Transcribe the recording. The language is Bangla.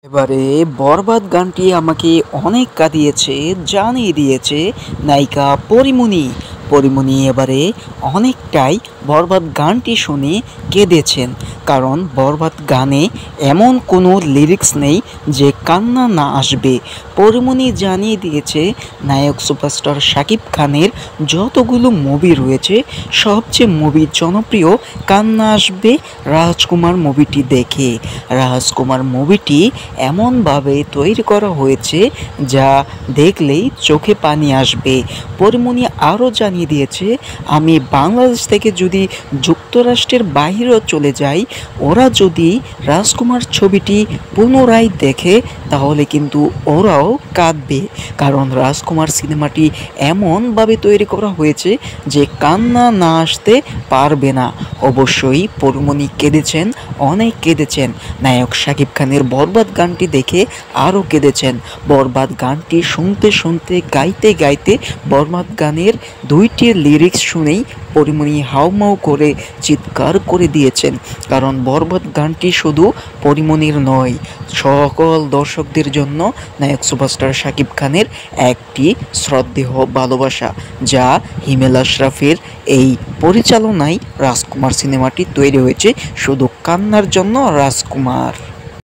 এবারে বরবাদ গানটি আমাকে অনেক কাঁদিয়েছে, জানিয়ে দিয়েছে নায়িকা পরীমনি। পরীমনি এবারে অনেকটাই বরবাদ গানটি শুনে কেঁদেছেন, কারণ বরবাদ গানে এমন কোনো লিরিক্স নেই যে কান্না না আসবে। পরীমনি জানিয়ে দিয়েছে নায়ক সুপারস্টার শাকিব খানের যতগুলো মুভি রয়েছে সবচেয়ে মুভি জনপ্রিয় কান্না আসবে রাজকুমার মুভিটি দেখে। রাজকুমার মুভিটি এমনভাবে তৈরি করা হয়েছে যা দেখলেই চোখে পানি আসবে। পরীমনি আরও জানিয়ে দিয়েছে, আমি বাংলাদেশ থেকে যদি যুক্তরাষ্ট্রের বাইরেও চলে যাই, ওরা যদি রাজকুমার ছবিটি পুনরায় দেখে তাহলে কিন্তু ওরাও কাঁদবে, কারণ রাজকুমার সিনেমাটি এমনভাবে তৈরি করা হয়েছে যে কান্না না আসতে পারবে না। অবশ্যই পরীমনি কেঁদেছেন, অনেক কেঁদেছেন। নায়ক শাকিব খানের বরবাদ গানটি দেখে আরও কেঁদেছেন। বরবাদ গানটি শুনতে শুনতে গাইতে গাইতে বরবাদ গানের দুইটি লিরিক্স শুনেই পরীমনি হাউমাউ করে চিৎকার করে দিয়েছেন, কারণ বরবাদ গানটি শুধু পরীমনির নয়, সকল দর্শকদের জন্য নায়ক সুপারস্টার শাকিব খানের একটি শ্রদ্ধেয় ভালোবাসা, যা হিমেল আশরাফের এই পরিচালনায় রাজকুমার সিনেমাটি তৈরি হয়েছে শুধু কান্নার জন্য। রাজকুমার।